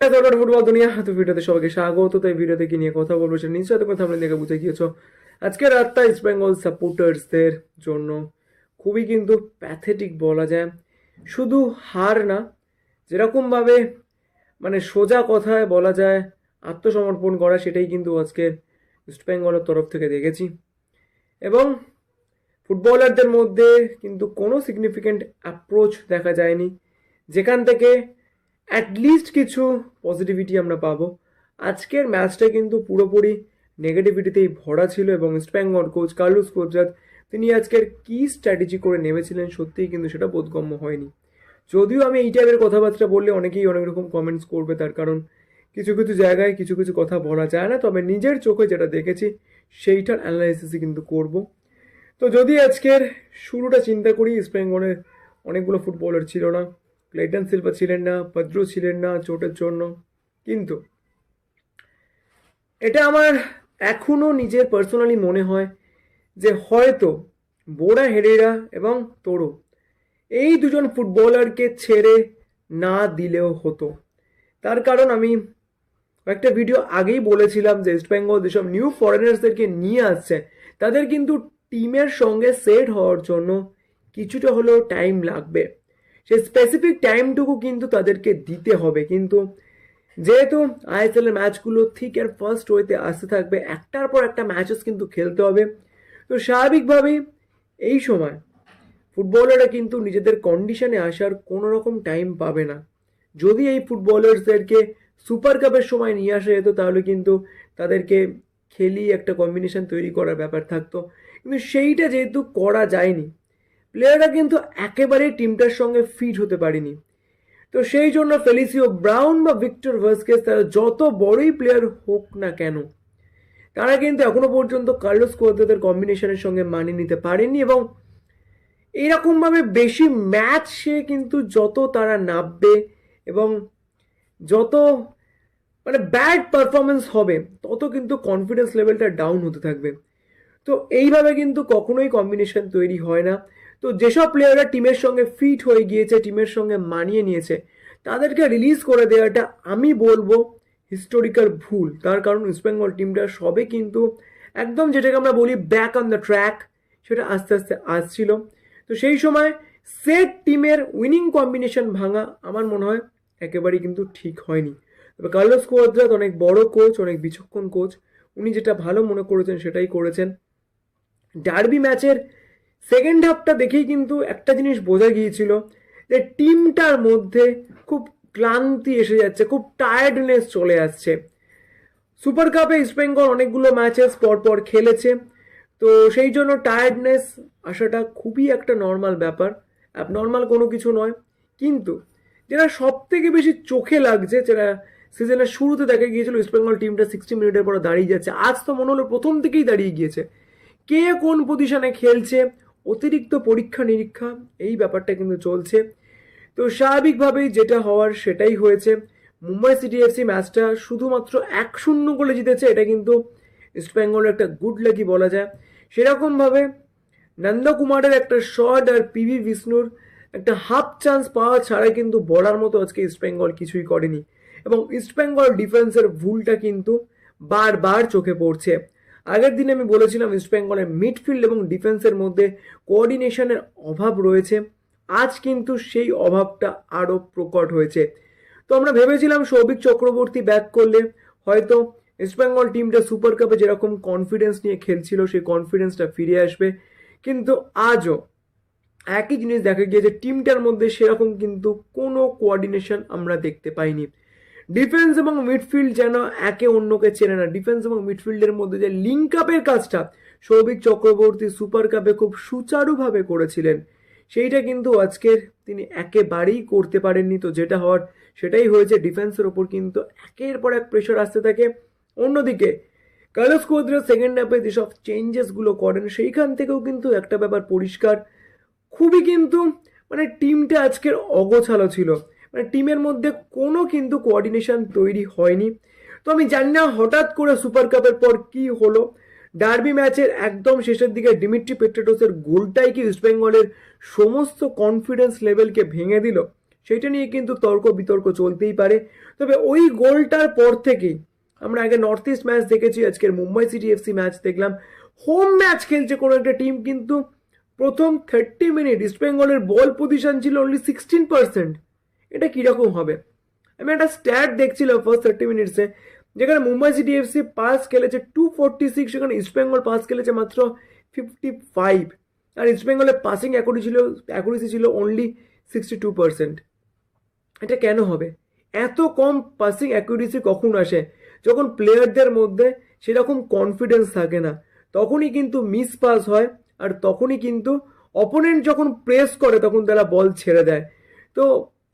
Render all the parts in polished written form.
Football দুনিয়া তো ভিডিওতে সবাইকে স্বাগত। তো এই ভিডিওতে কি নিয়ে কথা বলবো সেটা নিশ্চয়ই কথা আমরা দেখে বুঝে গিয়েছো। আজকে রাতটা ইস্ট বেঙ্গল সাপোর্টার্সদের জন্য খুবই কিন্তু প্যাথেটিক বলা যায়। শুধু হার না, যেরকমভাবে মানে সোজা কথায় বলা যায় আত্মসমর্পণ করা, সেটাই কিন্তু আজকে ইস্ট বেঙ্গলের তরফ থেকে দেখেছি। এবং ফুটবলারদের মধ্যে কিন্তু কোনো সিগনিফিক্যান্ট অ্যাপ্রোচ দেখা যায়নি, যেখান থেকে অ্যাটলিস্ট কিছু পজিটিভিটি আমরা পাবো। আজকের ম্যাচটা কিন্তু পুরোপুরি নেগেটিভিটিতেই ভরা ছিল এবং ইস্ট বেঙ্গল কোচ কার্লোস কোচরাত তিনি আজকের কী স্ট্র্যাটেজি করে নেমেছিলেন সত্যিই কিন্তু সেটা বোধগম্য হয়নি। যদিও আমি এই টাইপের কথাবার্তা বললে অনেকেই অনেক রকম কমেন্টস করবে, তার কারণ কিছু কিছু জায়গায় কিছু কিছু কথা বলা যায় না, তবে নিজের চোখে যেটা দেখেছি সেইটার অ্যানালাইসিসই কিন্তু করব। তো যদি আজকের শুরুটা চিন্তা করি, ইস্ট বেঙ্গলের অনেকগুলো ফুটবলার ছিল না, ক্লেটন সিলভা ছিলেন না, পদ্রু ছিলেন না চোটের জন্য। কিন্তু এটা আমার এখনও নিজের পার্সোনালি মনে হয় যে হয়তো বোরা হেরেরা এবং তোরো এই দুজন ফুটবলারকে ছেড়ে না দিলেও হতো। তার কারণ আমি একটা ভিডিও আগেই বলেছিলাম যে ইস্ট বেঙ্গল যেসব নিউ ফরেনার্সদেরকে নিয়ে আসছে তাদের কিন্তু টিমের সঙ্গে সেট হওয়ার জন্য কিছুটা হলেও টাইম লাগবে। সেই স্পেসিফিক টাইমটুকু কিন্তু তাদেরকে দিতে হবে। কিন্তু যেহেতু আইএসএল এর ম্যাচগুলো ঠিক এর ফার্স্ট ওয়েতে আসতে থাকবে, একটার পর একটা ম্যাচেস কিন্তু খেলতে হবে, তো স্বাভাবিকভাবেই এই সময় ফুটবলাররা কিন্তু নিজেদের কন্ডিশনে আসার কোনো রকম টাইম পাবে না। যদি এই ফুটবলার্সদেরকে সুপার কাপের সময় নিয়ে আসা যেত তাহলে কিন্তু তাদেরকে খেলিয়ে একটা কম্বিনেশন তৈরি করার ব্যাপার থাকতো, কিন্তু সেইটা যেহেতু করা যায়নি, প্লেয়াররা কিন্তু একেবারে টিমটার সঙ্গে ফিট হতে পারেনি। তো সেই জন্য ফেলিসিও ব্রাউন বা ভিক্টর ভাস্কেস তারা যত বড়ই প্লেয়ার হোক না কেন, তারা কিন্তু এখনো পর্যন্ত কার্লোস কোয়াদ্রাদের কম্বিনেশনের সঙ্গে মানিয়ে নিতে পারেনি। এবং এইরকমভাবে বেশি ম্যাচে কিন্তু যত তারা নামবে এবং যত মানে ব্যাড পারফরমেন্স হবে তত কিন্তু কনফিডেন্স লেভেলটা ডাউন হতে থাকবে। তো এইভাবে কিন্তু কখনোই কম্বিনেশন তৈরি হয় না। তো যেসব প্লেয়াররা টিমের সঙ্গে ফিট হয়ে গিয়েছে, টিমের সঙ্গে মানিয়ে নিয়েছে, তাদেরকে রিলিজ করে দেওয়াটা আমি বলবো হিস্টোরিক্যাল ভুল। তার কারণ ইস্ট বেঙ্গল টিমটা সবে কিন্তু একদম যেটাকে আমরা বলি ব্যাক অন দ্য ট্র্যাক, সেটা আস্তে আস্তে আসছিল। তো সেই সময় সেট টিমের উইনিং কম্বিনেশন ভাঙা আমার মনে হয় একেবারেই কিন্তু ঠিক হয়নি। তবে কার্লোস কোয়াদ্রাত অনেক বড় কোচ, অনেক বিচক্ষণ কোচ, উনি যেটা ভালো মনে করেছেন সেটাই করেছেন। ডার্বি ম্যাচের সেকেন্ড হাফটা দেখেই কিন্তু একটা জিনিস বোঝা গিয়েছিল যে টিমটার মধ্যে খুব ক্লান্তি এসে যাচ্ছে, খুব টায়ার্ডনেস চলে আসছে। সুপার কাপে ইস্ট বেঙ্গল অনেকগুলো ম্যাচেস পরপর খেলেছে, তো সেই জন্য টায়ার্ডনেস আসাটা খুবই একটা নর্মাল ব্যাপার, অ্যাবনর্মাল কোনো কিছু নয়। কিন্তু যেটা সব থেকে বেশি চোখে লাগছে, যেটা সিজনের শুরুতে দেখা গিয়েছিল ইস্ট বেঙ্গল টিমটা 60 মিনিটের পরে দাঁড়িয়ে যাচ্ছে, আজ তো মনে হলো প্রথম থেকেই দাঁড়িয়ে গিয়েছে। কে কোন পজিশনে খেলছে, অতিরিক্ত পরীক্ষা নিরীক্ষা, এই ব্যাপারটা কিন্তু চলছে। তো স্বাভাবিকভাবেই যেটা হওয়ার সেটাই হয়েছে। মুম্বাই সিটি এফসি ম্যাচটা শুধুমাত্র 1-0 গোলে জিতেছে, এটা কিন্তু ইস্ট বেঙ্গলের একটা গুড লাকি বলা যায়। সেরকমভাবে নন্দকুমারের একটা শট আর পিভি বিষ্ণুর একটা হাফ চান্স পাওয়া ছাড়া কিন্তু বলার মতো আজকে ইস্ট বেঙ্গল কিছুই করেনি। এবং ইস্ট বেঙ্গল ডিফেন্সের ভুলটা কিন্তু বারবার চোখে পড়ছে। আগের দিনে আমি বলেছিলাম ইস্ট বেঙ্গলের মিডফিল্ড এবং ডিফেন্সের মধ্যে কোঅর্ডিনেশনের অভাব রয়েছে, আজ কিন্তু সেই অভাবটা আরও প্রকট হয়েছে। তো আমরা ভেবেছিলাম সৌভিক চক্রবর্তী ব্যাক করলে হয়তো ইস্ট বেঙ্গল টিমটা সুপার কাপে যেরকম কনফিডেন্স নিয়ে খেলছিল সেই কনফিডেন্সটা ফিরে আসবে, কিন্তু আজও একই জিনিস দেখা গিয়েছে, টিমটার মধ্যে সেরকম কিন্তু কোনো কোঅর্ডিনেশন আমরা দেখতে পাইনি। ডিফেন্স এবং মিডফিল্ড যেন একে অন্যকে চেনে না। ডিফেন্স এবং মিডফিল্ডের মধ্যে যে লিঙ্ক আপের কাজটা সৌভিক চক্রবর্তী সুপার কাপে খুব সুচারুভাবে করেছিলেন, সেইটা কিন্তু আজকের তিনি একেবারেই করতে পারেননি। তো যেটা হওয়ার সেটাই হয়েছে, ডিফেন্সের ওপর কিন্তু একের পর এক প্রেশার আসতে থাকে। অন্যদিকে কার্লোস কোয়াদ্রা সেকেন্ড হাফে যেসব চেঞ্জেসগুলো করেন সেইখান থেকেও কিন্তু একটা ব্যাপার পরিষ্কার, খুবই কিন্তু মানে টিমটা আজকের অগোছালো ছিল, মানে টিমের মধ্যে কোনো কিন্তু কোঅর্ডিনেশন তৈরি হয়নি। তো আমি জানি না হঠাৎ করে সুপার কাপের পর কি হলো, ডার্বি ম্যাচের একদম শেষের দিকে ডিমিট্রি পেট্রাটোসের গোলটাই কি ইস্ট বেঙ্গলের সমস্ত কনফিডেন্স লেভেলকে ভেঙে দিল, সেইটা নিয়ে কিন্তু তর্ক বিতর্ক চলতেই পারে। তবে ওই গোলটার পর থেকেই আমরা আগে নর্থ ইস্ট ম্যাচ দেখেছি, আজকের মুম্বাই সিটি এফসি ম্যাচ দেখলাম, হোম ম্যাচ খেলছে কোনো একটা টিম, কিন্তু প্রথম 30 মিনিট ইস্টবেঙ্গলের বল পজিশন ছিল অনলি 16%। এটা কীরকম হবে? আমি একটা স্ট্যাট দেখছিলাম ফার্স্ট 30 মিনিটসে, যেখানে মুম্বাই সিটি এফসি পাস খেলেছে 246, সেখানে ইস্টবেঙ্গল পাস খেলেছে মাত্র 55, আর ইস্টবেঙ্গলের পাসিং অ্যাকুরেসি ছিল অনলি 62%। এটা কেন হবে? এত কম পাসিং অ্যাকুরেসি কখন আসে? যখন প্লেয়ারদের মধ্যে সেরকম কনফিডেন্স থাকে না, তখনই কিন্তু মিস পাস হয়, আর তখনই কিন্তু অপোনেন্ট যখন প্রেস করে তখন তারা বল ছেড়ে দেয়। তো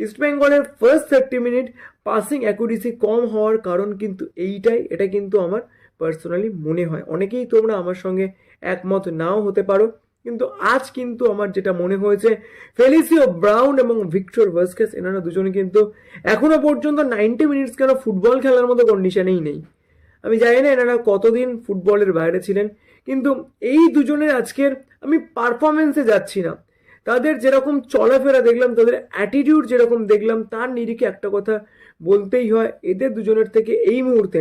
ইস্টবেঙ্গলের ফার্স্ট 30 মিনিট পাসিং অ্যাকুরেসি কম হওয়ার কারণ কিন্তু এইটাই। এটা কিন্তু আমার পার্সোনালি মনে হয়, অনেকেই তোমরা আমার সঙ্গে একমত নাও হতে পারো, কিন্তু আজ কিন্তু আমার যেটা মনে হয়েছে, ফেলিসিও ব্রাউন এবং ভিক্টর ভাস্কেস এনারা দুজনে কিন্তু এখনো পর্যন্ত 90 মিনিটস কেন ফুটবল খেলার মতো কন্ডিশনেই নেই। আমি জানি না এনারা কতদিন ফুটবলের বাইরে ছিলেন, কিন্তু এই দুজনের আজকের আমি পারফরমেন্সে যাচ্ছি না, তাদের যেরকম চলাফেরা দেখলাম, তাদের অ্যাটিটিউড যেরকম দেখলাম, তার নিরিখে একটা কথা বলতেই হয়, এদের দুজনের থেকে এই মুহূর্তে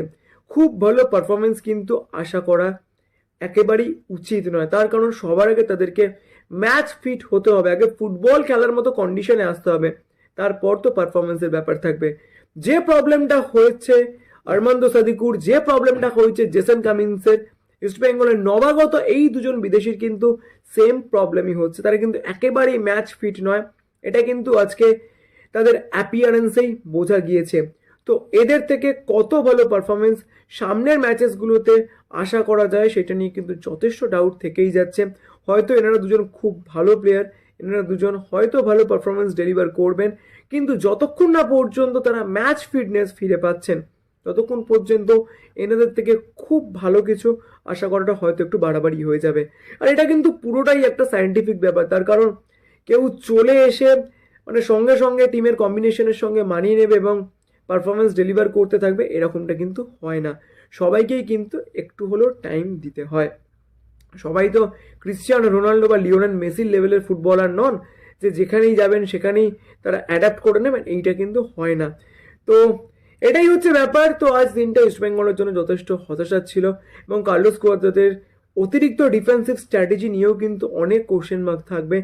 খুব ভালো পারফরমেন্স কিন্তু আশা করা একেবারেই উচিত নয়। তার কারণ সবার আগে তাদেরকে ম্যাচ ফিট হতে হবে, আগে ফুটবল খেলার মতো কন্ডিশনে আসতে হবে, তারপর তো পারফরমেন্সের ব্যাপার থাকবে। যে প্রবলেমটা হয়েছে আরমান্দো সাদিকুর, যে প্রবলেমটা হয়েছে জেসন কামিন্সের, ইস্টবেঙ্গলের নবাগত এই দুজন বিদেশির কিন্তু সেম প্রবলেমই হচ্ছে, তারা কিন্তু একেবারেই ম্যাচ ফিট নয়। এটা কিন্তু আজকে তাদের অ্যাপিয়ারেন্সেই বোঝা গিয়েছে। তো এদের থেকে কত ভালো পারফরমেন্স সামনের ম্যাচেসগুলোতে আশা করা যায় সেটা নিয়ে কিন্তু যথেষ্ট ডাউট থেকেই যাচ্ছে। হয়তো এনারা দুজন খুব ভালো প্লেয়ার, এনারা দুজন হয়তো ভালো পারফরমেন্স ডেলিভার করবেন, কিন্তু যতক্ষণ না পর্যন্ত তারা ম্যাচ ফিটনেস ফিরে পাচ্ছেন, ততক্ষণ পর্যন্ত এনাদের থেকে খুব ভালো কিছু আশা করাটা হয়তো একটু বাড়াবাড়ি হয়ে যাবে। আর এটা কিন্তু পুরোটাই একটা সায়েন্টিফিক ব্যাপার, তার কারণ কেউ চলে এসে মানে সঙ্গে সঙ্গে টিমের কম্বিনেশনের সঙ্গে মানিয়ে নেবে এবং পারফরমেন্স ডেলিভার করতে থাকবে, এরকমটা কিন্তু হয় না। সবাইকেই কিন্তু একটু হলেও টাইম দিতে হয়। সবাই তো ক্রিশ্চিয়ানো রোনাল্ডো বা লিওনেল মেসির লেভেলের ফুটবলার নন যে যেখানেই যাবেন সেখানেই তারা অ্যাডাপ্ট করে নেবেন, এইটা কিন্তু হয় না। তো এটাই হচ্ছে ব্যাপার। তো আজ দিনটা ইস্টবেঙ্গলের জন্য যথেষ্ট হতাশার ছিল, এবং কার্লোস কুয়াদ্রাতের অতিরিক্ত ডিফেন্সিভ স্ট্র্যাটেজি নিয়েও কিন্তু অনেক কোশ্চেন মার্ক থাকবে।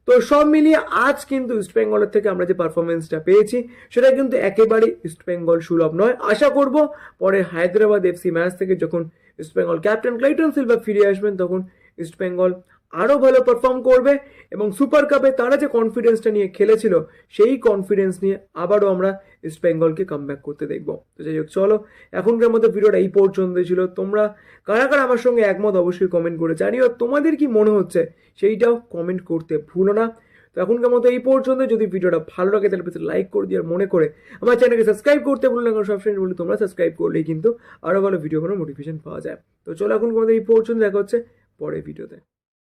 তো সব মিলিয়ে আজ কিন্তু ইস্টবেঙ্গলের থেকে আমরা যে পারফরমেন্সটা পেয়েছি সেটা কিন্তু একেবারেই ইস্টবেঙ্গল সুলভ নয়। আশা করব পরের হায়দ্রাবাদ এফসি ম্যাচ থেকে যখন ইস্টবেঙ্গল ক্যাপ্টেন ক্লাইটন সিলভা ফিরে আসবেন, তখন ইস্টবেঙ্গল আরও ভালো পারফর্ম করবে এবং সুপার কাপে তারা যে কনফিডেন্সটা নিয়ে খেলেছিল সেই কনফিডেন্স নিয়ে আবারও আমরা ইস্টবেঙ্গলকে কামব্যাক করতে দেখব। তো যাই হোক, চলো এখনকার মতো ভিডিওটা এই পর্যন্ত ছিল। তোমরা কারা কারা আমার সঙ্গে একমত অবশ্যই কমেন্ট করে জানিও, তোমাদের কি মনে হচ্ছে সেইটাও কমেন্ট করতে ভুলো না। তো এখনকার মতো এই পর্যন্ত। যদি ভিডিওটা ভালো লাগে তাহলে প্লিজ লাইক করে দিও, আর মনে করে আমার চ্যানেলকে সাবস্ক্রাইব করতে ভুলো না, কারণ সবসময় বলি তোমরা সাবস্ক্রাইব করলেই কিন্তু আরও ভালো ভিডিও কোনো মোটিভেশন পাওয়া যায়। তো চলো এখনকার মতো এই পর্যন্ত, দেখা হচ্ছে পরের ভিডিওতে।